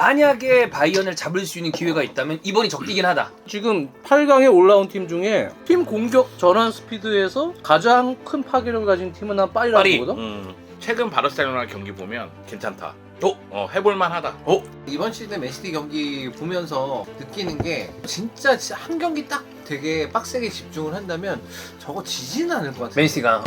만약에 바이언을 잡을 수 있는 기회가 있다면 이번이 적기긴 하다. 지금 8강에 올라온 팀 중에 팀 공격 전환 스피드에서 가장 큰 파괴력을 가진 팀은 난 파리라고 파리. 보거든. 최근 바르셀로나 경기 보면 괜찮다. 어? 해볼만하다. 이번 시즌 맨시티 경기 보면서 느끼는 게 진짜 한 경기 딱 되게 빡세게 집중을 한다면 저거 지지는 않을 것 같아요. 맨시티가.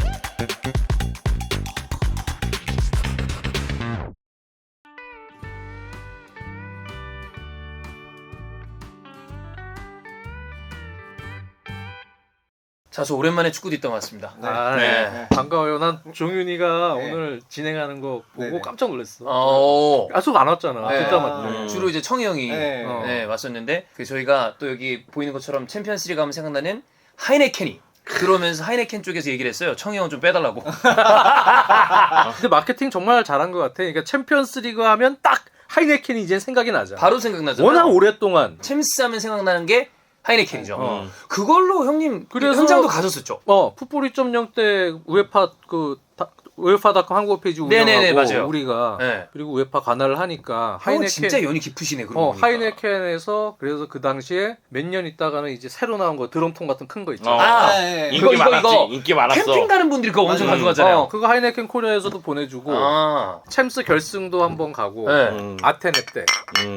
자, 저 오랜만에 축구 뒷담 왔습니다. 네. 아, 네. 네. 반가워요. 난 종윤이가 네. 오늘 진행하는 거 보고 네. 깜짝 놀랐어. 어. 안 왔잖아. 네. 뒷담 주로 이제 청희 형이 네. 네, 왔었는데 왔었는데 또 여기 보이는 것처럼 챔피언스리그 하면 생각나는 하이네켄이 들어오면서 하이네켄 쪽에서 얘기를 했어요. 청희 형은 좀 빼달라고. 근데 마케팅 정말 잘한 것 같아. 그러니까 챔피언스리그 하면 딱 하이네켄이 이제 생각이 나잖아. 바로 생각나죠. 워낙 오랫동안. 챔스 하면 생각나는 게 하이네켄이죠. 어. 그걸로 형님 그래서- 현장도 가셨었죠. 풋볼 2.0 때 우에파닷컴 한국어 페이지 운영하고 네네네, 맞아요. 우리가 네. 그리고 우에파 관할을 하니까 형은 진짜 연이 깊으시네. 그러고 보니까. 하이네켄에서 그래서 그 당시에 몇 년 있다가는 이제 새로 나온 거 드럼통 같은 큰 거 있잖아. 아, 네. 인기 이거, 많았지. 이거. 인기 많았어. 캠핑 가는 분들이 그거 엄청 맞아요. 가져가잖아요. 그거 하이네켄 코리아에서도 보내주고 아, 챔스 결승도 한번 가고 네. 아테네 때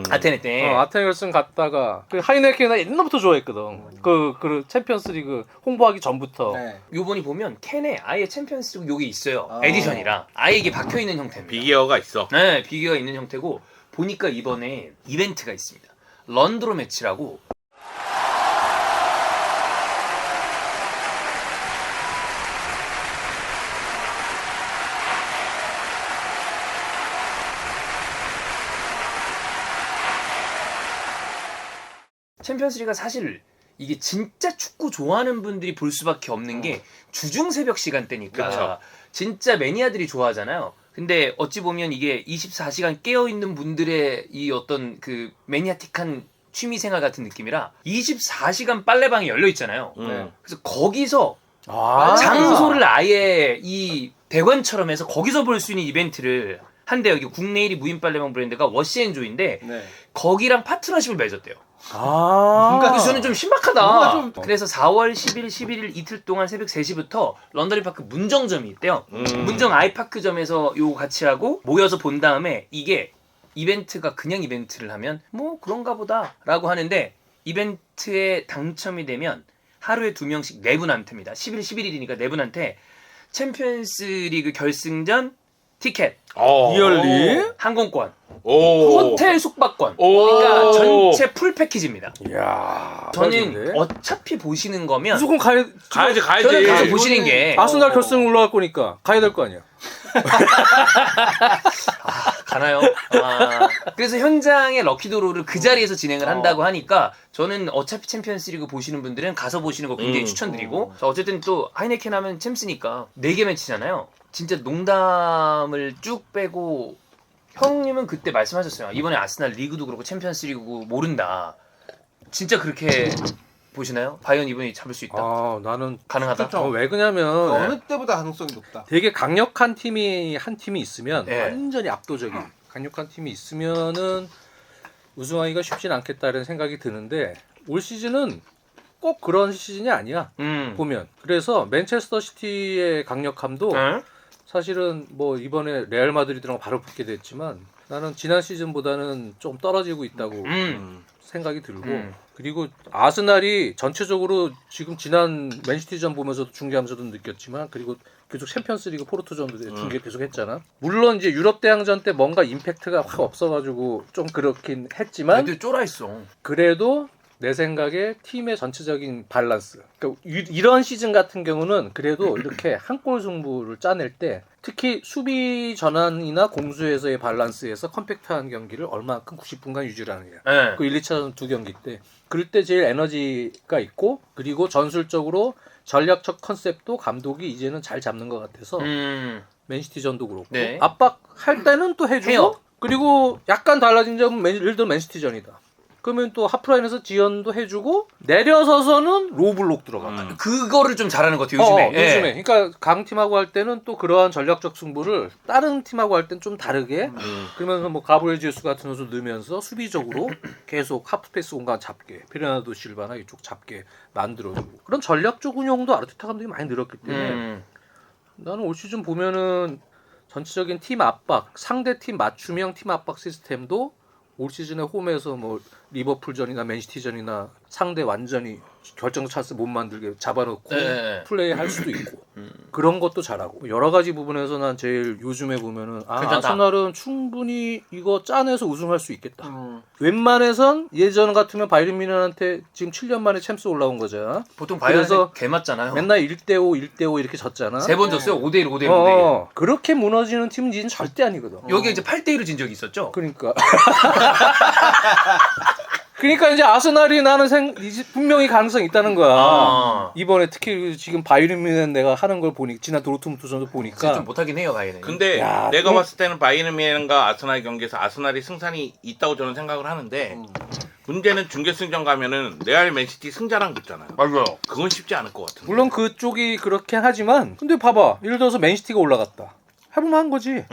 아테네 때. 아테네 결승 갔다가 그 하이네켄 나 옛날부터 좋아했거든. 그 챔피언스리그 홍보하기 전부터. 네. 요번이 보면 캔에 아예 챔피언스리그 요게 있어요. 아. 에디션이랑 아예 이게 박혀 있는 형태입니다. 비기어가 있어. 네, 비교가 있는 형태고 보니까 이번에 이벤트가 있습니다. 런드로 매치라고. 챔피언스리가 사실 이게 진짜 축구 좋아하는 분들이 볼 수밖에 없는 게 주중 새벽 시간대니까 그쵸. 진짜 매니아들이 좋아하잖아요. 근데 어찌 보면 이게 24시간 깨어 있는 분들의 이 어떤 그 매니아틱한 취미 생활 같은 느낌이라 24시간 빨래방이 열려 있잖아요. 네. 그래서 거기서 아, 장소를 아예 이 대관처럼 해서 거기서 볼 수 있는 이벤트를 한대요. 여기 국내 1위 무인 빨래방 브랜드가 워시앤조인데 네. 거기랑 파트너십을 맺었대요. 아. 그래서 저는 좀 신박하다. 뭔가 좀- 그래서 4월 10일, 11일 이틀 동안 새벽 3시부터 런던리파크 문정점이 있대요. 문정 아이파크점에서 요거 같이 하고 모여서 본 다음에 이게 이벤트가 그냥 이벤트를 하면 뭐 그런가 보다 라고 하는데 이벤트에 당첨이 되면 하루에 2명씩 4분한테입니다. 10일, 11일이니까 4분한테 챔피언스 리그 결승전 티켓, 리얼리? 항공권, 오. 호텔 숙박권. 오. 그러니까 전체 풀 패키지입니다. 이야. 저는 대박인데? 어차피 보시는 거면 무조건 가야지. 가야지. 저는 가서 이거는- 보시는 게 아스날 결승 올라갈 거니까 가야 될 거 아니야. 가나요? 아, 그래서 현장의 럭키드로를 그 자리에서 진행을 한다고 하니까 저는 어차피 챔피언스리그 보시는 분들은 가서 보시는 거 굉장히 추천드리고 자, 어쨌든 또 하이네켄 하면 챔스니까 4개 매치잖아요. 진짜 농담을 쭉 빼고 형님은 그때 말씀하셨어요. 이번에 아스날 리그도 그렇고 챔피언스리그 모른다. 진짜 그렇게 보시나요? 바이언 이번에 잡을 수 있다. 나는 가능하다? 왜 그러냐면 어느 때보다 가능성이 높다. 되게 강력한 팀이 한 팀이 있으면 네. 완전히 압도적인 강력한 팀이 있으면은 우승하기가 쉽진 않겠다는 생각이 드는데 올 시즌은 꼭 그런 시즌이 아니야. 보면 그래서 맨체스터 시티의 강력함도 응? 사실은 뭐 이번에 레알 마드리드랑 바로 붙게 됐지만 나는 지난 시즌보다는 좀 떨어지고 있다고 생각이 들고 그리고 아스날이 전체적으로 지금 지난 맨시티전 보면서도 중계하면서도 느꼈지만 그리고 계속 챔피언스리그 포르투전도 중계 계속 했잖아. 물론 이제 유럽 대항전 때 뭔가 임팩트가 확 없어가지고 좀 그렇긴 했지만 애들 쫄아있어. 그래도 내 생각에 팀의 전체적인 밸런스. 그러니까 이런 시즌 같은 경우는 그래도 이렇게 한 골 승부를 짜낼 때 특히 수비 전환이나 공수에서의 밸런스에서 컴팩트한 경기를 얼마만큼 90분간 유지를 하느냐. 네. 그 1, 2차전 두 경기 때. 그럴 때 제일 에너지가 있고 그리고 전술적으로 전략적 컨셉도 감독이 이제는 잘 잡는 것 같아서 맨시티전도 그렇고 네. 압박할 때는 또 해주고 해요. 그리고 약간 달라진 점은 예를 들어 맨시티전이다. 그러면 또 하프라인에서 지연도 해주고 내려서서는 로블록 들어가. 그거를 좀 잘하는 것 같아요 요즘에. 예. 요즘에. 그러니까 강팀하고 할 때는 또 그러한 전략적 승부를 다른 팀하고 할 때는 좀 다르게 그러면서 뭐 가브리엘 제수 같은 선수 넣으면서 수비적으로 계속 하프스페이스 공간 잡게 베르나르도 실바나 이쪽 잡게 만들어주고 그런 전략적 운영도 아르테타 감독이 많이 늘었기 때문에 나는 올 시즌 보면은 전체적인 팀 압박, 상대 팀 맞춤형 팀 압박 시스템도 올 시즌에 홈에서 뭐 리버풀전이나 맨시티전이나 상대 완전히 결정적 찬스 못 만들게 잡아놓고 네. 플레이할 수도 있고 그런 것도 잘하고 여러 가지 부분에서 난 제일 요즘에 보면은 괜찮다. 아스날은 충분히 이거 짜내서 우승할 수 있겠다. 웬만해선 예전 같으면 바이에른 뮌헨한테 지금 7년 만에 챔스 올라온 거잖아. 보통 그래서 바이에른 개 맞잖아요. 맨날 1대5, 1대5 이렇게 졌잖아. 3번 졌어요. 5대1, 5대1, 5대1. 그렇게 무너지는 팀은 이제는 절대 아니거든. 여기 이제 8대1로 진 적이 있었죠. 그러니까. 그러니까 이제 아스날이 나는 이제 분명히 가능성이 있다는 거야. 아. 이번에 특히 지금 바이에른 뮌헨 내가 하는 걸 보니 지난 도르트문트전도 보니까 좀 못하긴 해요 바이에른. 근데 야, 내가 또- 봤을 때는 바이에른 뮌헨과 아스날 경기에서 아스날이 승산이 있다고 저는 생각을 하는데 문제는 준결승전 가면은 레알 맨시티 승자랑 붙잖아요. 맞아요. 그건 쉽지 않을 것 같은데. 물론 그쪽이 그렇게 하지만 근데 봐봐. 예를 들어서 맨시티가 올라갔다. 해보면 한 거지.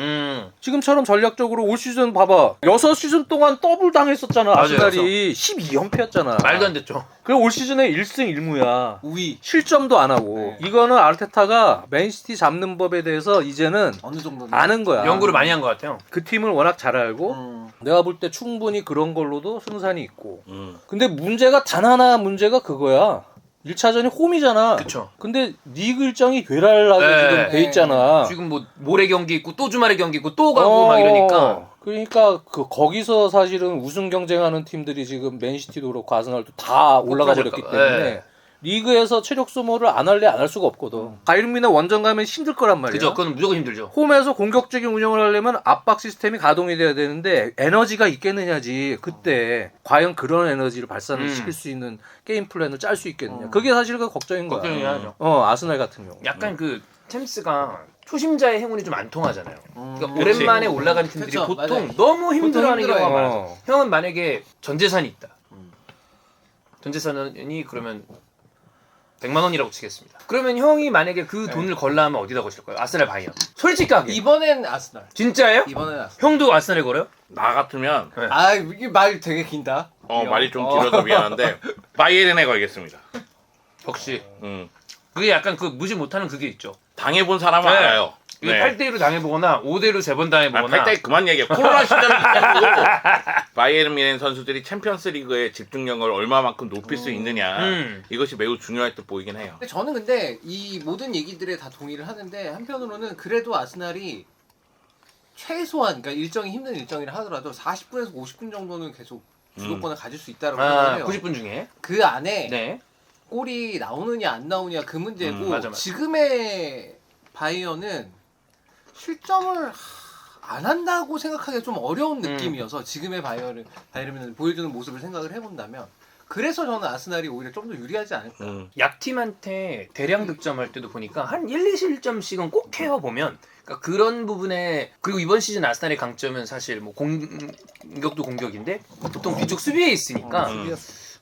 지금처럼 전략적으로 올 시즌 봐봐. 6시즌 동안 더블 당했었잖아. 맞아요. 아스날이 12연패였잖아. 말도 안 됐죠. 그래 올 시즌에 1승 1무야. 우위 실점도 안 하고. 네. 이거는 아르테타가 맨시티 잡는 법에 대해서 이제는 어느 정도는 아는 거야. 연구를 많이 한 것 같아요. 그 팀을 워낙 잘 알고 내가 볼 때 충분히 그런 걸로도 승산이 있고. 근데 문제가 단 하나 문제가 그거야. 1차전이 홈이잖아. 그쵸. 근데 리그 일정이 괴랄하게 네. 지금 돼 있잖아. 지금 뭐 모레 경기 있고 또 주말에 경기 있고 또 가고 막 이러니까. 그러니까 그 거기서 사실은 우승 경쟁하는 팀들이 지금 맨시티도 그렇고 아스날도 다 올라가 버렸기 네. 때문에 리그에서 체력 소모를 안 할래 안 할 수가 없거든. 바이에른 뮌헨 원정 가면 힘들 거란 말이야. 그죠. 그건 무조건 힘들죠. 홈에서 공격적인 운영을 하려면 압박 시스템이 가동이 돼야 되는데 에너지가 있겠느냐지. 그때 과연 그런 에너지를 발산을 시킬 수 있는 게임 플랜을 짤 수 있겠느냐. 그게 사실 그 걱정인 거야. 걱정해야죠. 아스날 같은 경우. 약간 그 챔스가 초심자의 행운이 좀 안 통하잖아요. 그러니까 그렇지. 오랜만에 올라가는 팀들이 그쵸, 보통 맞아요. 너무 힘들어하는 힘들어요. 경우가 많아서. 형은 만약에 전 재산이 있다. 전 재산이 그러면 100만 원이라고 치겠습니다. 그러면 형이 만약에 그 돈을 걸라 하면 어디다 거실 거예요? 아스날 바이언. 솔직하게. 이번엔 아스날. 진짜예요? 이번엔 아스날. 형도 아스날에 걸어요? 나 같으면 아 이게 말 되게 긴다. 말이 좀 길어서 미안한데 바이에른에 걸겠습니다. 역시. 음. 그게 약간 그 무시 못하는 그게 있죠. 당해본 사람은 네. 알아요. 이게 8대1로 당해보거나 5대1로 3번 당해보거나. 8대 그만 얘기해. 코로나 시절을 빼고 바이에른 뮌헨 선수들이 챔피언스 리그의 집중력을 얼마만큼 높일 수 있느냐 이것이 매우 중요할 듯 보이긴 해요. 근데 저는 근데 이 모든 얘기들에 다 동의를 하는데 한편으로는 그래도 아스날이 최소한 그러니까 일정이 힘든 일정이라 하더라도 40분에서 50분 정도는 계속 주도권을 가질 수 있다고 생각을 해요. 90분 중에. 그 안에 네. 골이 나오느냐 안 나오느냐 그 문제고 맞아. 지금의 바이어는 실점을 안 한다고 생각하기가 좀 어려운 느낌이어서 지금의 바이에른을 보여주는 모습을 생각을 해본다면 그래서 저는 아스날이 오히려 좀 더 유리하지 않을까. 약팀한테 대량 득점할 때도 보니까 한 1, 2실점씩은 꼭 해요 보면. 그러니까 그런 부분에 그리고 이번 시즌 아스날의 강점은 사실 뭐 공격도 공격인데 보통 뒤쪽 수비에 있으니까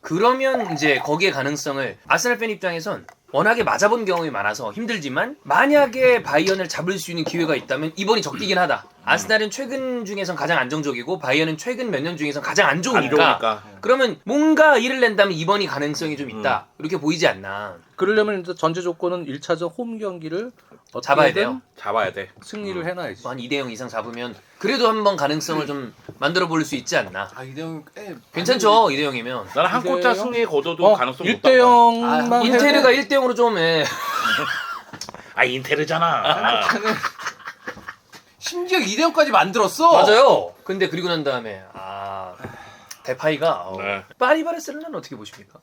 그러면 이제 거기에 가능성을 아스날 팬 입장에선 워낙에 맞아본 경험이 많아서 힘들지만 만약에 바이언을 잡을 수 있는 기회가 있다면 이번이 적기긴 하다. 아스날은 최근 중에선 가장 안정적이고 바이언은 최근 몇 년 중에선 가장 안 좋으니까 그러면 뭔가 일을 낸다면 이번이 가능성이 좀 있다. 이렇게 보이지 않나. 그러려면 이제 전제 조건은 1차전 홈 경기를 잡아야 돼요. 잡아야 돼. 승리를 해놔야지. 한 2대0 이상 잡으면 그래도 한번 가능성을 좀 만들어 볼 수 있지 않나. 아 이대형 괜찮죠 2대0이면. 나는 한 골차 1대0? 승리에 거둬도 가능성 높다. 1대0만 인테르가 1대0으로 좀 해. 인테르잖아. 심지어 2대0까지 만들었어. 맞아요. 근데 그리고 난 다음에 데파이가 네. 파리 바르셀로나는 어떻게 보십니까?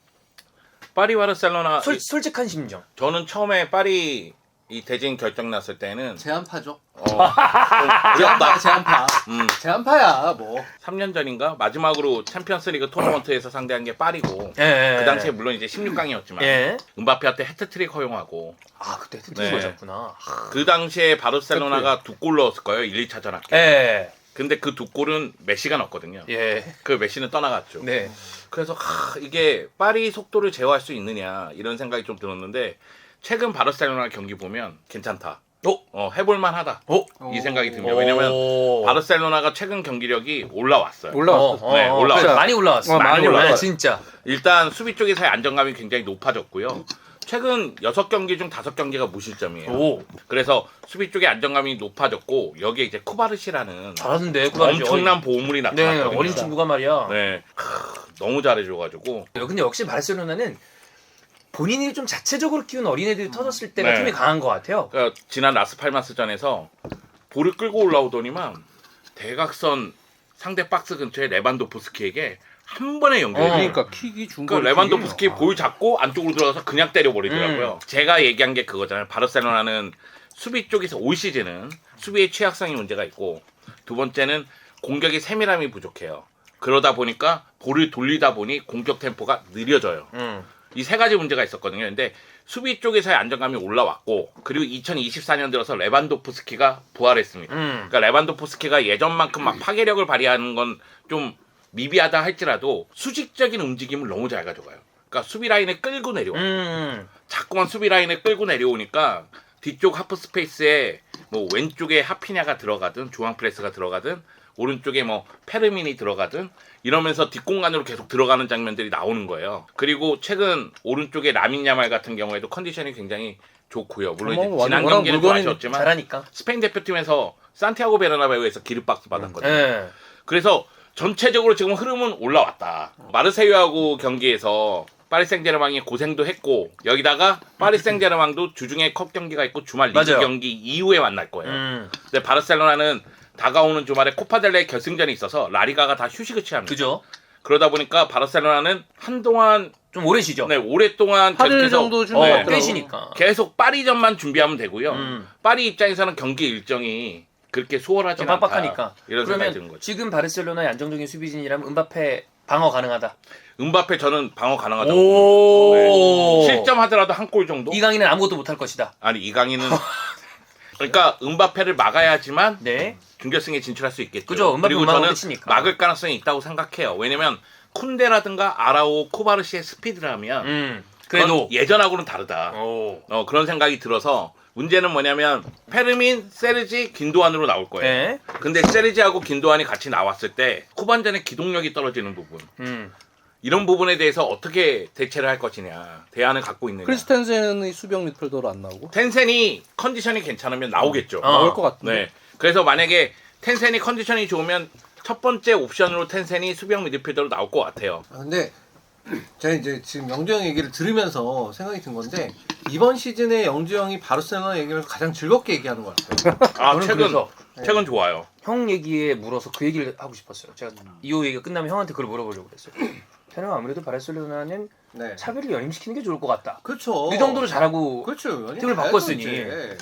파리 바르셀로나 솔직한 심정. 저는 처음에 파리 이 대진 결정 났을 때는 제한파죠. 어렵다. 제한파. 제한파야 뭐. 3년 전인가 마지막으로 챔피언스리그 토너먼트에서 상대한 게 파리고 예. 그 당시에 물론 이제 16강이었지만 예. 은바페한테 해트트릭 허용하고 그때 네. 거졌구나. 그 당시에 바르셀로나가 2골 넣었을 거예요. 1, 2차전 합계. 예. 근데 그 두 골은 메시가 넣었거든요. 예. 그 메시는 떠나갔죠. 네. 그래서 이게 파리 속도를 제어할 수 있느냐 이런 생각이 좀 들었는데 최근 바르셀로나 경기 보면 괜찮다. 해볼만하다. 이 생각이 듭니다. 왜냐면 바르셀로나가 최근 경기력이 올라왔어요. 올라왔어. 네, 올라왔어요. 많이 올라왔어. 많이 올라왔어요. 진짜. 일단 수비 쪽에서의 안정감이 굉장히 높아졌고요. 최근 6경기 중 5경기가 무실점이에요. 오. 그래서 수비 쪽의 안정감이 높아졌고 여기에 이제 쿠바르시라는 잘하는데 엄청난 보물이 네, 나타났거든요. 어린 친구가 말이야. 네, 너무 잘해줘가지고 근데 역시 바르셀로나는 본인이 좀 자체적으로 키운 어린애들이 터졌을 때가 네. 힘이 강한 것 같아요. 그러니까 지난 라스팔마스전에서 볼을 끌고 올라오더니만 대각선 상대 박스 근처에 레반도프스키에게 한 번에 연결해요. 그러니까 킥이 준 그 거. 레반도프스키 볼 잡고 안쪽으로 들어가서 그냥 때려버리더라고요. 제가 얘기한 게 그거잖아요. 바르셀로나는 수비 쪽에서 올 시즌은 수비의 취약성이 문제가 있고 두 번째는 공격의 세밀함이 부족해요. 그러다 보니까 볼을 돌리다 보니 공격 템포가 느려져요. 이 세 가지 문제가 있었거든요. 근데 수비 쪽에서의 안정감이 올라왔고 그리고 2024년 들어서 레반도프스키가 부활했습니다. 그러니까 레반도프스키가 예전만큼 막 파괴력을 발휘하는 건 좀 미비하다 할지라도 수직적인 움직임을 너무 잘 가져가요. 그러니까 수비 라인을 끌고 내려와요. 자꾸만 수비 라인을 끌고 내려오니까 뒤쪽 하프 스페이스에 뭐 왼쪽에 하피냐가 들어가든 중앙 프레스가 들어가든 오른쪽에 뭐 페르민이 들어가든 이러면서 뒷공간으로 계속 들어가는 장면들이 나오는 거예요. 그리고 최근 오른쪽에 라민 야말 같은 경우에도 컨디션이 굉장히 좋고요. 물론 이제 지난 경기는 또 아쉬웠지만 잘하니까. 스페인 대표팀에서 산티아고 베르나베우에서 기립박수 받았거든요. 네. 그래서 전체적으로 지금 흐름은 올라왔다. 마르세유하고 경기에서 파리 생제르맹이 고생도 했고 여기다가 파리 생제르맹도 주중에 컵 경기가 있고 주말 리그 맞아요. 경기 이후에 만날 거예요. 근데 바르셀로나는 다가오는 주말에 코파델레 결승전이 있어서 라리가가 다 휴식을 취합니다. 그죠? 그러다 보니까 바르셀로나는 한동안 좀 오래 쉬죠. 네, 오랫동안 8일 계속해서 정도 준비 네. 꽤 쉬니까. 계속 파리전만 준비하면 되고요. 파리 입장에서는 경기 일정이 그렇게 수월하지 좀 않다. 빡빡하니까. 이런 생각이 드는 그러면 거죠. 지금 바르셀로나의 안정적인 수비진이라면 음바페 방어 가능하다. 음바페 저는 방어 가능하다고 오. 봅니다. 실점하더라도 한 골 정도? 이강인은 아무것도 못할 것이다. 아니 이강인은 그러니까 음바페를 막아야지만 네. 준결승에 진출할 수 있겠죠. 그죠. 음바페 그리고 음악은 저는 끝이니까. 막을 가능성이 있다고 생각해요. 왜냐면 쿤데라든가 아라오, 코바르시의 스피드라면 그래도 그건 예전하고는 다르다. 그런 생각이 들어서 문제는 뭐냐면 페르민, 세르지, 긴도안으로 나올 거예요. 네. 근데 세르지하고 긴도안이 같이 나왔을 때 후반전에 기동력이 떨어지는 부분 이런 부분에 대해서 어떻게 대체를 할 것이냐 대안을 갖고 있느냐. 크리스텐센이 수비형 미드필더로 안 나오고 텐센이 컨디션이 괜찮으면 나오겠죠. 나올 것 같은데. 네. 그래서 만약에 텐센이 컨디션이 좋으면 첫 번째 옵션으로 텐센이 수비형 미드필더로 나올 것 같아요. 근데 제가 이제 지금 영주 형 얘기를 들으면서 생각이 든 건데 이번 시즌에 영주 형이 바르셀로나 얘기하면서 가장 즐겁게 얘기하는 것 같아요. 아 저는 그래서 최근 좋아요. 형 얘기에 물어서 그 얘기를 하고 싶었어요. 제가 이호 얘기가 끝나면 형한테 그걸 물어보려고 그랬어요. 형은 아무래도 바르셀로나는 네. 차별을 연임시키는 게 좋을 것 같다. 그렇죠. 이 정도로 잘하고 그렇죠. 팀을 바꿨으니.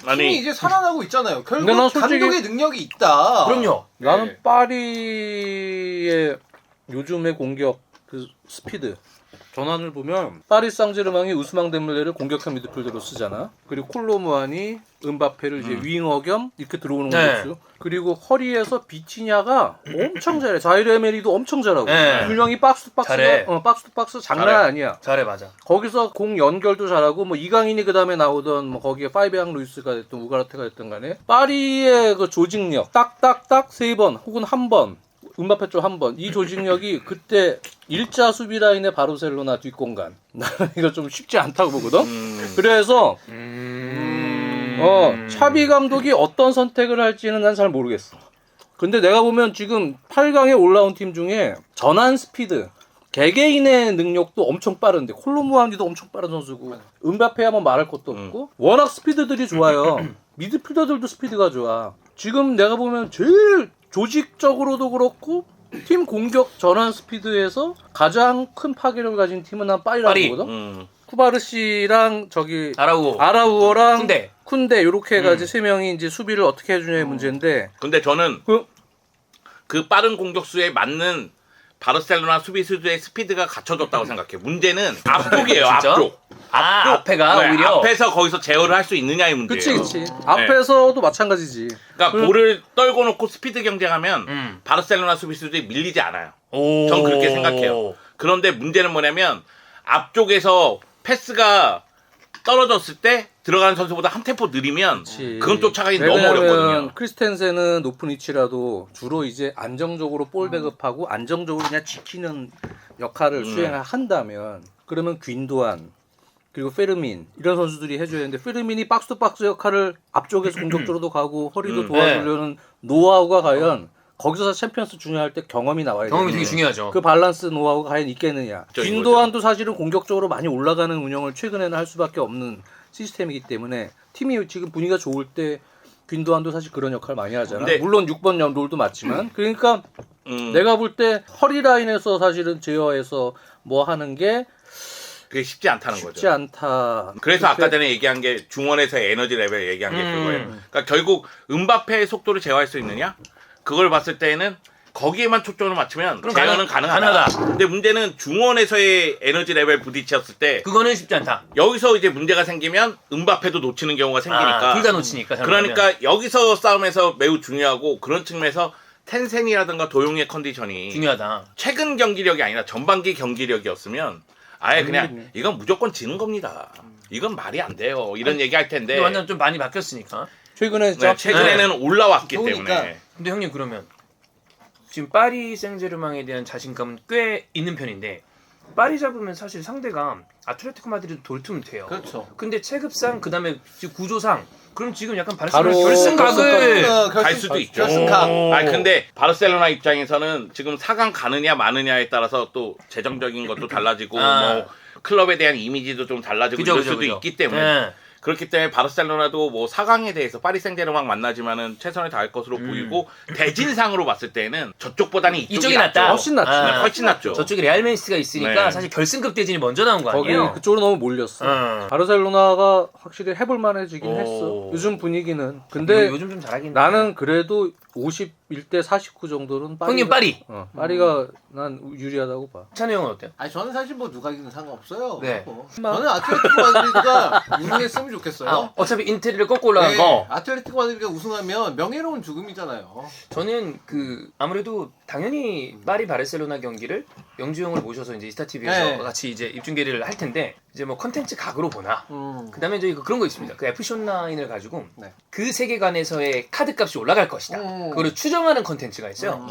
아니. 팀이 이제 살아나고 있잖아요. 근데 난 결국 솔직히- 감독의 능력이 있다. 그럼요. 나는 네. 파리의 요즘의 공격 그 스피드 전환을 보면 파리 상제르맹이 우스망 덴벨레를 공격형 미드필더로 쓰잖아. 그리고 콜로무안이 음바페를 이제 윙어 겸 이렇게 들어오는 네. 거죠. 그리고 허리에서 비티냐가 엄청 잘해. 자이르 에메리도 엄청 잘하고. 네. 두 명이 박스 투 잘해. 박스가 박스 투 박스 장난 잘해. 아니야. 잘해 맞아. 거기서 공 연결도 잘하고 뭐 이강인이 그다음에 나오던 뭐 거기에 파이베앙 루이스가 됐든 우가르테가 됐든 간에 파리의 그 조직력 딱딱딱 3번 혹은 한 번 음바페 쪽 한 번 이 조직력이 그때 일자 수비 라인의 바르셀로나 뒷공간 나는 이거 좀 쉽지 않다고 보거든. 그래서 차비 감독이 어떤 선택을 할지는 난 잘 모르겠어. 근데 내가 보면 지금 8강에 올라온 팀 중에 전환 스피드 개개인의 능력도 엄청 빠른데 콜로무안이도 엄청 빠른 선수고 음바페야 뭐 말할 것도 없고 워낙 스피드들이 좋아요. 미드필더들도 스피드가 좋아. 지금 내가 보면 제일 조직적으로도 그렇고 팀 공격 전환 스피드에서 가장 큰 파괴력을 가진 팀은 난 파리라고 파리. 보거든. 쿠바르시랑 저기 아라우오. 아라우어랑 쿤데. 쿤데 이렇게 해가지고 세 명이 이제 수비를 어떻게 해주냐의 문제인데 근데 저는 그 빠른 공격수에 맞는 바르셀로나 수비수들의 스피드가 갖춰졌다고 생각해요. 문제는 앞쪽이에요. 진짜? 앞에가 네, 오히려 앞에서 거기서 제어를 할 수 있느냐의 문제예요. 그치. 앞에서도 마찬가지지. 그러니까 볼을 떨고 놓고 스피드 경쟁하면 음. 바르셀로나 수비수들이 밀리지 않아요. 오. 전 그렇게 생각해요. 그런데 문제는 뭐냐면 앞쪽에서 패스가 떨어졌을 때 들어가는 선수보다 한 템포 느리면 그치. 그건 쫓아가기 너무 왜냐면 어렵거든요. 크리스텐센은 높은 위치라도 주로 이제 안정적으로 볼 백업하고 안정적으로 그냥 지키는 역할을 수행을 한다면 그러면 귄도안 그리고 페르민 이런 선수들이 해줘야 되는데 페르민이 박스 투 박스 역할을 앞쪽에서 공격적으로도 가고 허리도 도와주려는 노하우가 과연 거기서 챔피언스 중요할 때 경험이 나와야 경험이 되는데 되게 중요하죠. 그 밸런스 노하우가 과연 있겠느냐. 그렇죠, 윈도안도 사실은 공격적으로 많이 올라가는 운영을 최근에는 할 수밖에 없는 시스템이기 때문에 팀이 지금 분위기가 좋을 때 윈도안도 사실 그런 역할을 많이 하잖아. 근데- 물론 6번 롤도 맞지만 그러니까 내가 볼 때 허리 라인에서 사실은 제어해서 뭐 하는 게 그게 쉽지 않다는 쉽지 거죠. 않다. 그래서 아까 그렇게- 전에 얘기한 게 중원에서의 에너지 레벨 얘기한 게 그거예요. 그러니까 결국 음바페의 속도를 제어할 수 있느냐? 그걸 봤을 때는 거기에만 초점을 맞추면 그럼 제어는 가능하다. 근데 문제는 중원에서의 에너지 레벨 부딪혔을 때 그거는 쉽지 않다. 여기서 이제 문제가 생기면 음바페도 놓치는 경우가 생기니까 둘 다 놓치니까. 그러니까 여기서 싸움에서 매우 중요하고 그런 측면에서 텐센이라든가 도용의 컨디션이 중요하다. 최근 경기력이 아니라 전반기 경기력이었으면 아예 그냥 이건 무조건 지는 겁니다. 이건 말이 안 돼요. 이런 얘기 할 텐데 근데 완전 좀 많이 바뀌었으니까. 최근에 네, 최근에는 올라왔기 좋으니까. 때문에 근데 형님 그러면 지금 파리 생제르맹에 대한 자신감은 꽤 있는 편인데 파리 잡으면 사실 상대가 아틀레티코 마드리드 도르트문트예요. 그렇죠. 근데 체급상 그다음에 지금 구조상 그럼 지금 약간 바르셀로나 바로 결승각을 갈 수도 있죠. 결승각. 아니 근데 바르셀로나 입장에서는 지금 4강 가느냐 마느냐에 따라서 또 재정적인 것도 달라지고 뭐 클럽에 대한 이미지도 좀 달라지고 이럴 수도 있기 때문에 네. 그렇기 때문에 바르셀로나도 뭐 4강에 대해서 파리 생제르맹 만나지만은 최선을 다할 것으로 보이고 대진상으로 봤을 때는 저쪽보다는 이쪽이 낫다. 훨씬 낫지. 네, 훨씬 낫죠. 저쪽에 레알 맨시티가 있으니까 네. 사실 결승급 대진이 먼저 나온 거 거기 아니에요? 그쪽으로 너무 몰렸어. 응. 바르셀로나가 확실히 해볼 만해지긴 오. 했어. 요즘 분위기는. 근데 요즘 좀 잘하긴. 나는 그래도 51대 49 정도는 파리가, 형님 파리. 파리가 난 유리하다고 봐. 찬우 형은 어때요? 아니 저는 사실 뭐 누가 이기는 상관없어요. 네. 뭐. 저는 아틀레티코 마드리드가 우승했으면 좋겠어요. 아, 어차피 인테리를 꺾고 올라간 네, 거. 아틀레티코 마드리드가 우승하면 명예로운 죽음이잖아요. 저는 그 아무래도 당연히 파리 바르셀로나 경기를 영주 형을 모셔서 이제 이스타 TV에서 네. 같이 이제 입중계를 할 텐데 이제 뭐 컨텐츠 각으로 보나. 음. 그다음에 저희 그런 거 있습니다. 그 FC 온라인을 가지고 네. 그 세계관에서의 카드 값이 올라갈 것이다. 그거를 추정하는 컨텐츠가 있어요.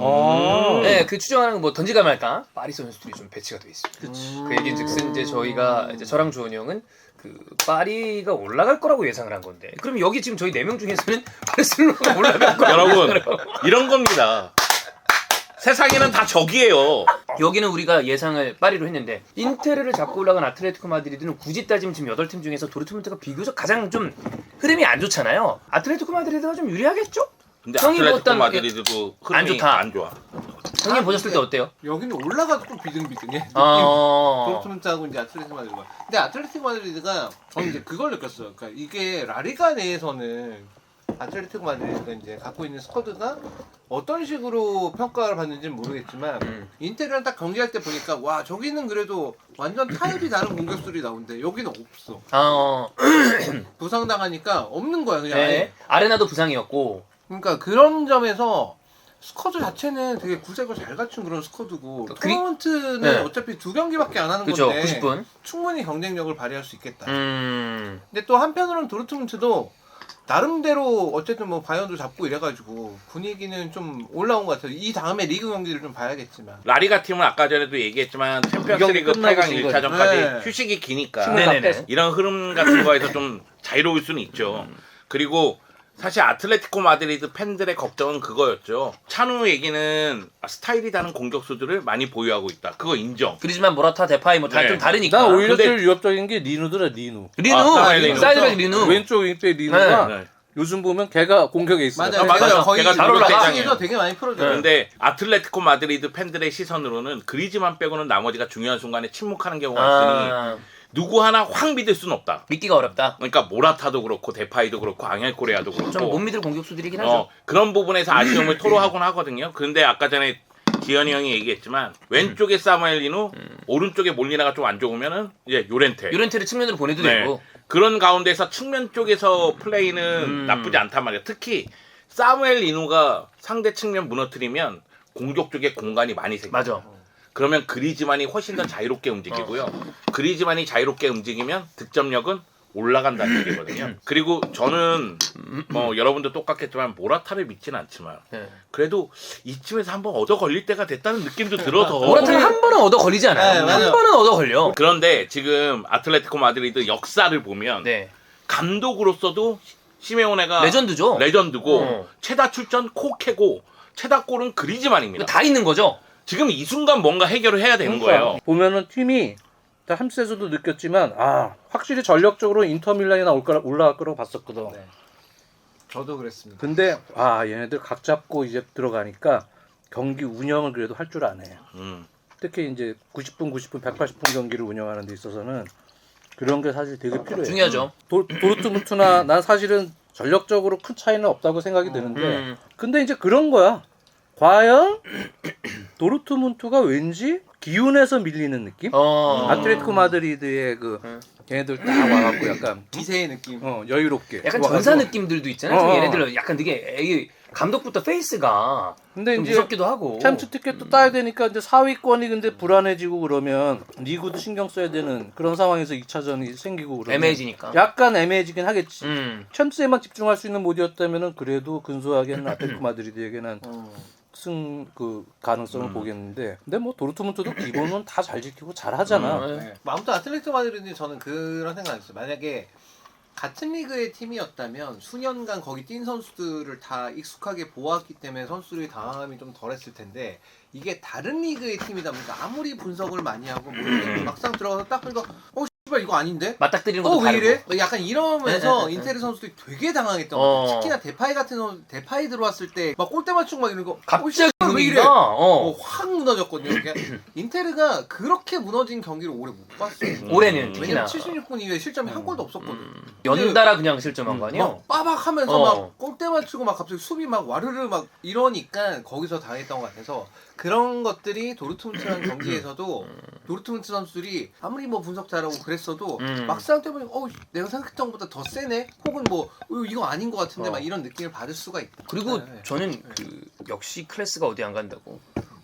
네, 그 추정하는 거 뭐 던지가 말까 파리 선수들이 좀 배치가 돼 있습니다. 그 얘기즉슨 이제 저희가 이제 저랑 조원 형은 그 파리가 올라갈 거라고 예상을 한 건데 그럼 여기 지금 저희 4명 중에서는 바르셀로나가 올라갈 거라고 여러분 예상을 이런 겁니다. 세상에는 다 적이에요. 여기는 우리가 예상을 파리로 했는데 인테르를 잡고 올라간 아틀레티코 마드리드는 굳이 따지면 지금 8팀 중에서 도르트문트가 비교적 가장 좀 흐름이 안 좋잖아요. 아틀레티코 마드리드가 좀 유리하겠죠? 근데 형이 아틀레티코 보았던 마드리드도 흐름이 안 좋다. 안 좋아. 형님 보셨을 때 어때요? 여기는 올라가도 좀 비등비등해. 어... 도르트문트하고 이제 아틀레티코 마드리드가. 근데 아틀레티코 마드리드가 저는 이제 그걸 느꼈어요. 그러니까 이게 라리가 내에서는 아틀레티코 마드리드가 이제 갖고 있는 스쿼드가 어떤 식으로 평가를 받는지는 모르겠지만 인테리랑 딱 경기할 때 보니까 와 저기는 그래도 완전 타입이 다른 공격수들이 나오는데 여기는 없어. 부상당하니까 없는 거야 그냥. 아예. 네. 아레나도 부상이었고 그러니까 그런 점에서 스쿼드 자체는 되게 구색을 잘 갖춘 그런 스쿼드고 토너먼트는 네. 어차피 2경기밖에 안 하는 그죠? 건데 90분. 충분히 경쟁력을 발휘할 수 있겠다. 음... 근데 또 한편으로는 도르트문트도 나름대로 어쨌든 뭐 바이언도 잡고 이래가지고 분위기는 좀 올라온 것 같아요. 이 다음에 리그 경기를 좀 봐야겠지만. 라리가 팀은 아까 전에도 얘기했지만 챔피언스리그 끝나고 8강 진 1차전까지 네. 휴식이 기니까 네네네. 이런 흐름 같은 거에서 좀 자유로울 수는 있죠. 그리고 사실 아틀레티코 마드리드 팬들의 걱정은 그거였죠. 찬우 얘기는 스타일이 다른 공격수들을 많이 보유하고 있다. 그거 인정. 그리지만 모라타, 데파이 뭐 다 네. 좀 다르니까. 난 오히려 근데- 제일 위협적인 게 리누더라 리누. 리누! 아, 리누. 사이드백 리누! 왼쪽 윙백 리누가 네. 요즘 보면 걔가 공격에 있어. 맞아요. 맞아요. 걔가 거의 걔가 잘 올라가. 대장에서 되게 많이 풀어줘요. 근데 아틀레티코 마드리드 팬들의 시선으로는 그리즈만 빼고는 나머지가 중요한 순간에 침묵하는 경우가 있으니 아, 누구 하나 확 믿을 수는 없다. 믿기가 어렵다. 그러니까 모라타도 그렇고 데파이도 그렇고 앙헬 코레아도 좀 못 그렇고 믿을 공격수들이긴 하죠. 그런 부분에서 아쉬움을 토로하곤 하거든요. 근데 아까 전에 기현이 형이 얘기했지만 왼쪽에 사무엘 리누, 오른쪽에 몰리나가 좀 안 좋으면은 이제 요렌테. 요렌테를 측면으로 보내도 네. 되고. 그런 가운데서 측면 쪽에서 플레이는 나쁘지 않단 말이에요. 특히 사무엘 리누가 상대 측면 무너뜨리면 공격 쪽에 공간이 많이 생겨요. 맞아. 그러면 그리즈만이 훨씬 더 자유롭게 움직이고요. 그리즈만이 자유롭게 움직이면 득점력은 올라간다는 얘기거든요. 그리고 저는 뭐 여러분도 똑같겠지만 모라타를 믿지는 않지만 네. 그래도 이쯤에서 한번 얻어 걸릴 때가 됐다는 느낌도 들어서 모라타는 한 번은 얻어 걸리지 않아요. 네, 한 맞아요. 번은 얻어 걸려. 그런데 지금 아틀레티코 마드리드 역사를 보면 네. 감독으로서도 시메오네가 레전드죠. 레전드고 어. 최다 출전 코케고 최다 골은 그리즈만입니다. 다 있는 거죠. 지금 이 순간 뭔가 해결을 해야 되는 그러니까 거예요. 보면은 팀이 함스에서도 느꼈지만 확실히 전력적으로 인터밀란이나 올라갈 거라고 봤었거든. 네. 저도 그랬습니다. 근데 얘네들 각 잡고 이제 들어가니까 경기 운영을 그래도 할 줄 아네. 특히 이제 90분, 180분 경기를 운영하는 데 있어서는 그런 게 사실 되게 필요해요. 중요하죠. 도르트문트나 난 사실은 전력적으로 큰 차이는 없다고 생각이 드는데 근데 이제 그런 거야. 과연 도르트문트가 왠지 기운에서 밀리는 느낌? 아틀레티코 마드리드의 얘네들 딱 와갖고 약간 기세의 느낌. 여유롭게 약간 와가지고. 전사 느낌들도 있잖아요. 좀 어. 얘네들 약간 되게 이 감독부터 페이스가 근데 좀 이제 무섭기도 하고. 챔스 티켓도 따야 되니까 이제 4위권이 근데 불안해지고 그러면 리그도 신경 써야 되는 그런 상황에서 2차전이 생기고 그러면 애매해지니까. 약간 애매해지긴 하겠지. 챔스에만 집중할 수 있는 모드였다면은 그래도 근소하게는 아틀레티코 마드리드에게는 승 가능성을 보겠는데 근데 뭐 도르트문트도 기본은 다 잘 지키고 잘 하잖아. 네. 아무튼 아틀레티코 마드리드는 저는 그런 생각이 있어요. 만약에 같은 리그의 팀이었다면 수년간 거기 뛴 선수들을 다 익숙하게 보았기 때문에 선수들이 당함이 좀 덜했을 텐데 이게 다른 리그의 팀이다 보니까 아무리 분석을 많이 하고 모르겠는데 막상 들어가서 딱 보니까 씨발 이거 아닌데? 맞닥뜨리는 것도 왜 다르고. 이래? 약간 이러면서 네. 인테르 선수들이 되게 당황했던 것 같아요. 특히나 데파이 같은 선수, 데파이 들어왔을 때 막 골대 맞추고 막 이런 거 갑자기 씨발 왜 이래? 분위기가 확 무너졌거든요. 이게 인테르가 그렇게 무너진 경기를 오래 못 봤어요. 올해는 특히나 왜냐면 76분 이후에 실점이 한 골도 없었거든. 연달아 그냥 실점한 거 아니에요? 막 빠박하면서 막 골대 맞추고 막 갑자기 수비 막 와르르 막 이러니까 거기서 당했던 것 같아서 그런 것들이 도르트문트랑 경기에서도 도르트문트 선수들이 아무리 뭐 분석 잘하고 그랬어도 막상 때보니 내가 생각했던 것보다 더 세네 혹은 뭐 이거 아닌 것 같은데 막 이런 느낌을 받을 수가 있다. 그리고 네. 저는 역시 클래스가 어디 안 간다고.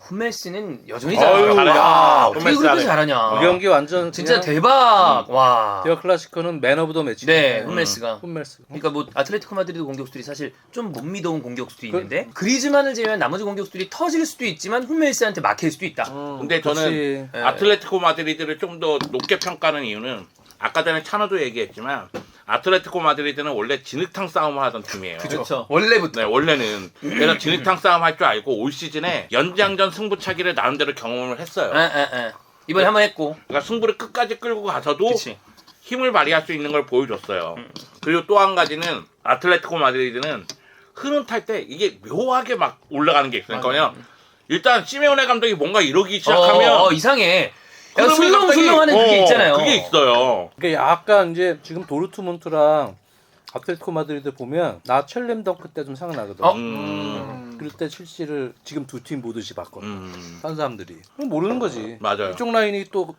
후메스는 여전히 어휴, 잘하더라. 야, 어떻게 후메스 그렇게 잘해. 잘하냐. 이 경기 완전 진짜 그냥 대박. 와. 데어 클라시코는 맨 오브 더 매치. 네, 후메스가. 홈메스. 그러니까 뭐 아틀레티코 마드리드 공격수들이 사실 좀 못 믿어온 공격수도 있는데 그리즈만을 제외한 나머지 공격수들이 터질 수도 있지만 후메스한테 막힐 수도 있다. 근데 저는 네. 아틀레티코 마드리드를 좀 더 높게 평가하는 이유는 아까 전에 찬호도 얘기했지만 아틀레티코 마드리드는 원래 진흙탕 싸움을 하던 팀이에요. 그렇죠. 원래부터. 네, 원래는 그래서 진흙탕 싸움 할 줄 알고 올 시즌에 연장전 승부차기를 나름대로 경험을 했어요. 이번에 한번 했고. 그러니까 승부를 끝까지 끌고 가서도 그치. 힘을 발휘할 수 있는 걸 보여줬어요. 그리고 또 한 가지는 아틀레티코 마드리드는 흐름 탈 때 이게 묘하게 막 올라가는 게 있어요. 그러니까 일단 시메오네 감독이 뭔가 이러기 시작하면 이상해. 흐름이 술렁술렁하는 갑자기- 그게 있잖아요. 그게 있어요. 그게 약간 이제 지금 도르트문트랑 아틀레티코 마드리드 보면 나 첼렘 덩크 때 좀 생각나거든. 그럴 때 첼시를 지금 두 팀 보듯이 봤거든. 딴 사람들이 그럼 모르는 거지. 맞아요. 이쪽 라인이 또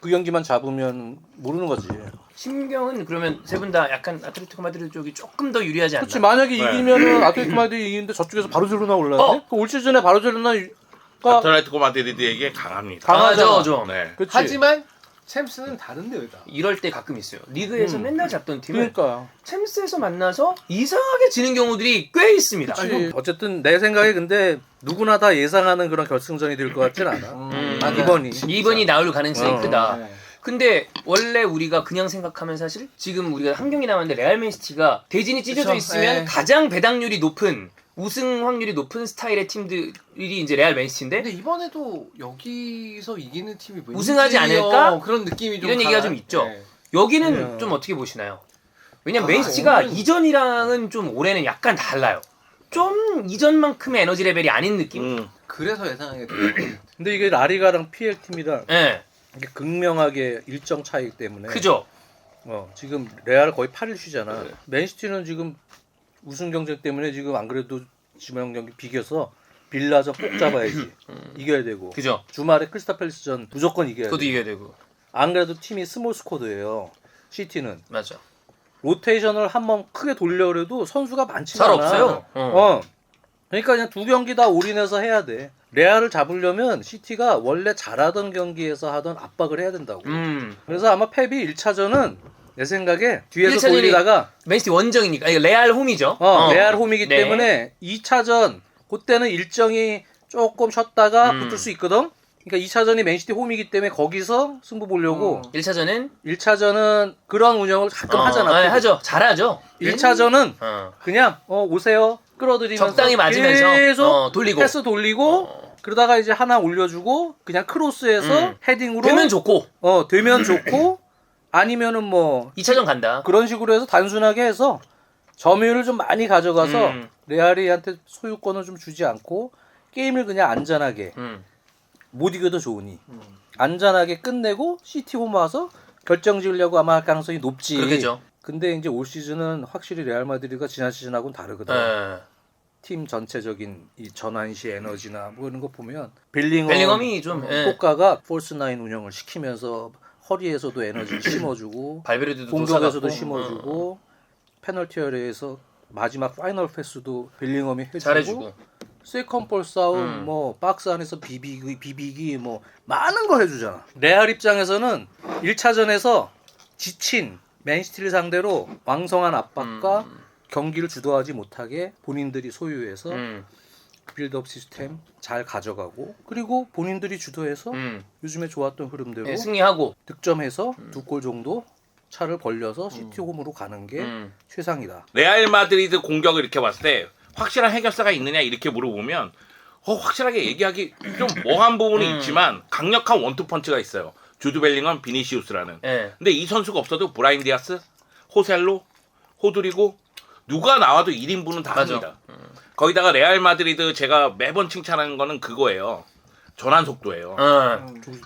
그 경기만 잡으면 모르는 거지. 심경은 그러면 세 분 다 약간 아틀레티코 마드리드 쪽이 조금 더 유리하지 않나? 그렇지 만약에 네. 이기면은 아틀레티코 마드리드 이기는데 저쪽에서 바르셀로나 올라가네. 올 시즌에 바르셀로나가 아틀레티코 마드리드에게 강합니다. 강하죠, 좀. 네. 그치? 하지만 챔스는 다른데 왜다? 이럴 때 가끔 있어요. 리그에서 맨날 잡던 팀을 그러니까. 챔스에서 만나서 이상하게 지는 경우들이 꽤 있습니다. 그치. 어쨌든 내 생각에 근데 누구나 다 예상하는 그런 결승전이 될 것 같진 않아. 맞아요. 이번이 나올 가능성이 크다. 네. 근데 원래 우리가 그냥 생각하면 사실 지금 우리가 한 경기 남았는데 레알 맨시티가 대진이 찢어져 그쵸, 있으면 네. 가장 배당률이 높은 우승 확률이 높은 스타일의 팀들이 이제 레알 맨시티인데 근데 이번에도 여기서 이기는 팀이 왠지 우승하지 않을까? 그런 느낌이 좀 이런 얘기가 강한- 좀 있죠. 네. 여기는 좀 어떻게 보시나요? 왜냐면 맨시티가 여기는- 이전이랑은 좀 올해는 약간 달라요. 좀 이전만큼의 에너지 레벨이 아닌 느낌? 그래서 예상하게 돼요. 근데 이게 라리가랑 PL 팀이랑 예. 이게 극명하게 일정 차이 때문에 크죠? 지금 레알 거의 8일 쉬잖아. 맨시티는 지금 우승 경쟁 때문에 지금 안 그래도 지명 경기 비겨서 빌라전 꼭 잡아야지. 이겨야 되고. 그죠. 주말에 크리스탈 팰리스전 무조건 이겨야 그것도 돼. 이겨야 되고. 안 그래도 팀이 스몰 스쿼드예요. 시티는 맞아. 로테이션을 한번 크게 돌려도 선수가 많지가 잘 않아. 없어요. 그러니까 그냥 두 경기 다 올인해서 해야 돼. 레알을 잡으려면 시티가 원래 잘하던 경기에서 하던 압박을 해야 된다고. 그래서 아마 펩이 1차전은 내 생각에 뒤에서 1차전이 돌리다가 맨시티 원정이니까. 아니, 레알 홈이죠. 레알 홈이기 네. 때문에 2차전 그때는 일정이 조금 쉬었다가 붙을 수 있거든. 그러니까 2차전이 맨시티 홈이기 때문에 거기서 승부 보려고 1차전은 1차전은 그런 운영을 가끔 하잖아. 네, 하죠. 잘하죠. 1차전은 그냥 오세요. 끌어들이면서 적당히 맞으면서 계속 돌리고 패스 돌리고 그러다가 이제 하나 올려주고 그냥 크로스해서 헤딩으로 되면 좋고 되면 좋고 아니면은 뭐 2차전 간다. 그런 식으로 해서 단순하게 해서 점유율을 좀 많이 가져가서 레알이한테 소유권을 좀 주지 않고 게임을 그냥 안전하게 못 이겨도 좋으니 안전하게 끝내고 시티 홈 와서 결정 지으려고 아마 할 가능성이 높지. 그러겠죠. 근데 이제 올 시즌은 확실히 레알 마드리드가 지난 시즌하고는 다르거든. 팀 전체적인 이 전환 시 에너지나 뭐 이런 거 보면 벨링엄이 좀 효과가 폴스 나인 운영을 시키면서 허리에서도 에너지를 심어주고 발베르데도 공격에서도 쏟아갖고. 심어주고 페널티 어레에서 마지막 파이널 패스도 벨링엄이 해주고 잘해주고. 세컨 볼 싸움 뭐 박스 안에서 비비기 뭐 많은 거 해주잖아. 레알 입장에서는 1차전에서 지친 맨시티를 상대로 왕성한 압박과 경기를 주도하지 못하게 본인들이 소유해서 빌드업 시스템 잘 가져가고 그리고 본인들이 주도해서 요즘에 좋았던 흐름대로 네, 승리하고 득점해서 2골 정도 차를 벌려서 시티 홈으로 가는 게 최상이다. 레알 마드리드 공격을 이렇게 봤을 때 확실한 해결사가 있느냐 이렇게 물어보면 확실하게 얘기하기 좀 뭐한 부분이 있지만 강력한 원투펀치가 있어요. 주드 벨링엄, 비니시우스라는. 근데 이 선수가 없어도 브라인 디아스, 호셀로, 호드리고 누가 나와도 1인분은 다 맞아. 합니다. 거기다가 레알 마드리드 제가 매번 칭찬하는 거는 그거예요. 전환 속도예요.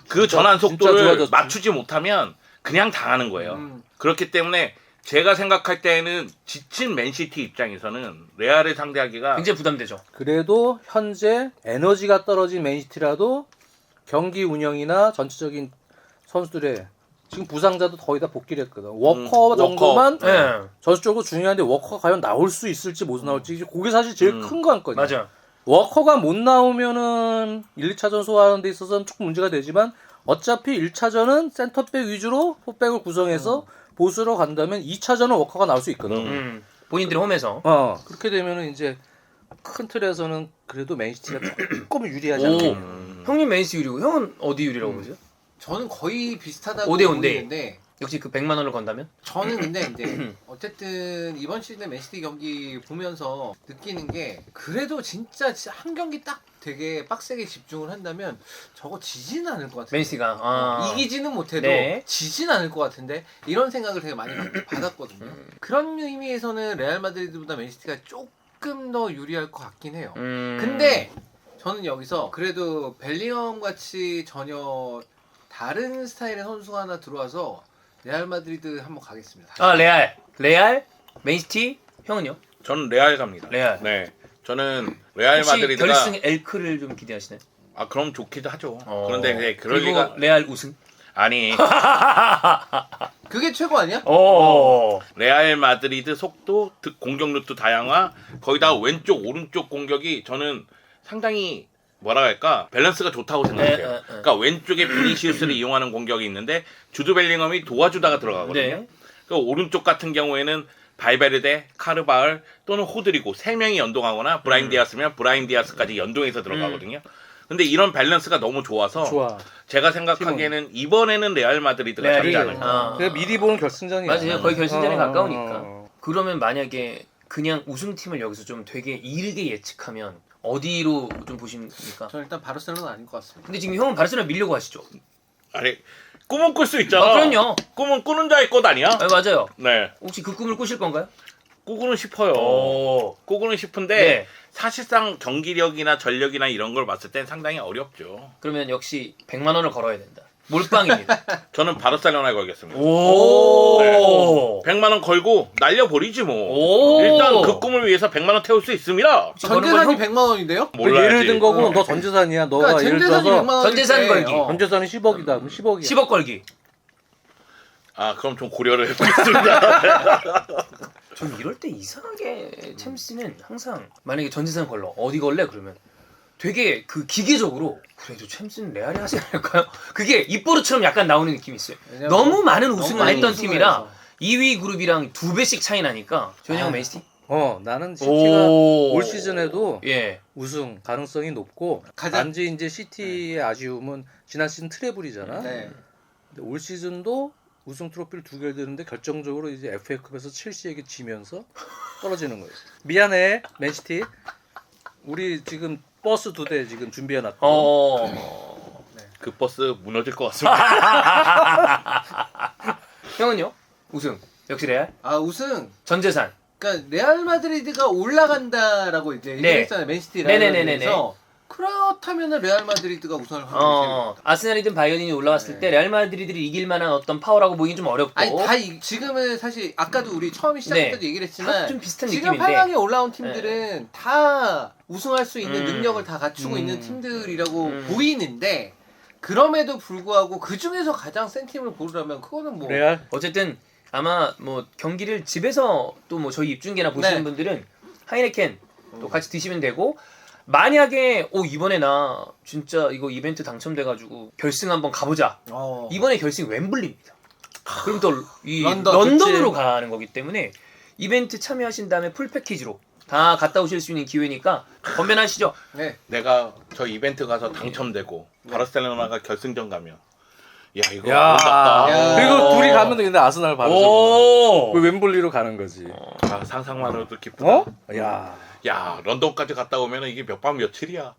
그 전환 속도를 좋아졌지. 맞추지 못하면 그냥 당하는 거예요. 그렇기 때문에 제가 생각할 때는 지친 맨시티 입장에서는 레알을 상대하기가 굉장히 부담되죠. 그래도 현재 에너지가 떨어진 맨시티라도 경기 운영이나 전체적인 선수들의 지금 부상자도 거의 다 복귀를 했거든. 워커 정도만 전술적으로 중요한데 워커가 과연 나올 수 있을지 못 나올지 그게 사실 제일 큰 관건이야. 맞아. 워커가 못 나오면은 1, 2차전 소화하는 데 있어서는 조금 문제가 되지만 어차피 1차전은 센터백 위주로 포백을 구성해서 보수로 간다면 2차전은 워커가 나올 수 있거든. 본인들이 홈에서. 그렇게 되면은 이제 큰 틀에서는 그래도 맨시티가 조금 유리하지 않겠냐. 형님 맨시티 유리고 형은 어디 유리라고 보세요? 저는 거의 비슷하다고 5대 5인데. 보이는데 역시 그 100만 원을 건다면? 저는 근데 이제 어쨌든 이번 시즌에 맨시티 경기 보면서 느끼는 게 그래도 진짜 한 경기 딱 되게 빡세게 집중을 한다면 저거 지지는 않을 것 같아요. 맨시티가 이기지는 못해도 네. 지진 않을 것 같은데 이런 생각을 되게 많이 받았거든요. 그런 의미에서는 레알 마드리드보다 맨시티가 조금 더 유리할 것 같긴 해요. 근데 저는 여기서 그래도 벨링엄 같이 전혀 다른 스타일의 선수가 하나 들어와서 레알 마드리드 한번 가겠습니다. 레알, 맨시티, 형은요? 저는 레알 갑니다. 레알. 네. 저는 레알 혹시 마드리드가 결승 엘크를 좀 기대하시나요? 그럼 좋기도 하죠. 그런데 이제 그럴 그리고 리가 레알 우승? 아니. 그게 최고 아니야? 레알 마드리드 속도, 공격 루트 다양화, 거기다가 왼쪽 오른쪽 공격이 저는 상당히 뭐라 할까 밸런스가 좋다고 생각해요. 그러니까 왼쪽에 비니시우스를 이용하는 공격이 있는데 주드 벨링엄이 도와주다가 들어가거든요. 네. 그러니까 오른쪽 같은 경우에는 발베르데, 카르바을 또는 호드리고 세 명이 연동하거나 브라인 디아스면 브라인 디아스까지 연동해서 들어가거든요. 근데 이런 밸런스가 너무 좋아서 좋아. 제가 생각하기에는 이번에는 레알 마드리드가 잡지 않을까. 그냥 미리 보는 결승전이야. 맞아요. 거의 결승전에 가까우니까. 그러면 만약에 그냥 우승팀을 여기서 좀 되게 이르게 예측하면 어디로 좀 보십니까? 저는 일단 바르셀로나 아닌 것 같습니다. 근데 지금 형은 바르셀로나 밀려고 하시죠? 아니 꿈은 꿀 수 있잖아. 그럼요. 꿈은 꾸는 자의 꽃 아니야? 맞아요. 네. 혹시 그 꿈을 꾸실 건가요? 꾸고는 싶어요. 꾸고는 싶은데 네. 사실상 경기력이나 전력이나 이런 걸 봤을 땐 상당히 어렵죠. 그러면 역시 100만 원을 걸어야 된다. 몰빵입니다. 저는 바르셀로나에 걸겠습니다. 오. 100만 원 걸고 날려버리지 뭐. 오. 일단 그 꿈을 위해서 100만 원 태울 수 있습니다. 전재산이 100만 원인데요? 몰라야지. 예를 든 거고 너 전재산이야. 너가 그러니까 예를 전재산이 100만 들어서 원. 전재산 걸기. 전재산이 10억이다. 그럼 10억이야. 10억 걸기. 아 그럼 좀 고려를 해보겠습니다. 전 이럴 때 이상하게 챔스는 항상 만약에 전재산 걸러 어디 걸래 그러면 되게 그 기계적으로 그래도 챔스는 레알이 하지 않을까요? 그게 입버릇처럼 약간 나오는 느낌이 있어요. 왜냐면 너무 많은 우승을 많이 했던 우승을 팀이라 해서. 2위 그룹이랑 2배씩 차이 나니까 전형 맨시티? 나는 시티가 오. 올 시즌에도 예. 우승 가능성이 높고 단지 이제 시티의 아쉬움은 지난 시즌 트래블이잖아. 네. 근데 올 시즌도 우승 트로피를 2개를 드는데 결정적으로 이제 FA컵에서 첼시에게 지면서 떨어지는 거예요. 미안해 맨시티. 우리 지금 버스 2대 지금 준비해놨고. 그 버스 무너질 것 같습니다. 형은요? 우승. 역시 레알? 아 우승. 전재산. 그러니까 레알 마드리드가 올라간다라고 이제 네. 얘기했잖아요. 맨시티 네네네네네. 레알에서 그렇다면은 레알 마드리드가 우승을 하고 아스날이든 바이언이 올라왔을 네. 때 레알 마드리드를 이길 만한 어떤 파워라고 보기는 좀 어렵고. 아니 지금은 사실 아까도 우리 처음에 시작할 때도 얘기를 했지만 다 좀 비슷한 지금 느낌인데. 8강에 올라온 팀들은 다 우승할 수 있는 음. 능력을 다 갖추고 있는 팀들이라고 음. 보이는데 그럼에도 불구하고 그 중에서 가장 센 팀을 고르라면 그거는 뭐 레알. 어쨌든 아마 뭐 경기를 집에서 또 뭐 저희 입중계나 보시는 네. 분들은 하이네켄 또 같이 드시면 되고 만약에 이번에 나 진짜 이거 이벤트 당첨돼가지고 결승 한번 가보자. 이번에 결승이 웸블리입니다. 그럼 또 이 런던, 런던으로 그치. 가는 거기 때문에 이벤트 참여하신 다음에 풀 패키지로 다 갔다 오실 수 있는 기회니까 건배하시죠. 네. 내가 저 이벤트 가서 당첨되고 바르셀로나가 결승전 가면 야 이거 야. 아깝다. 야. 그리고 둘이 가면 근데 아스날 바로. 오. 그 웸블리로 가는 거지. 아, 상상만으로도 기쁘다. 어? 야. 야 런던까지 갔다 오면 이게 몇 밤 며칠이야.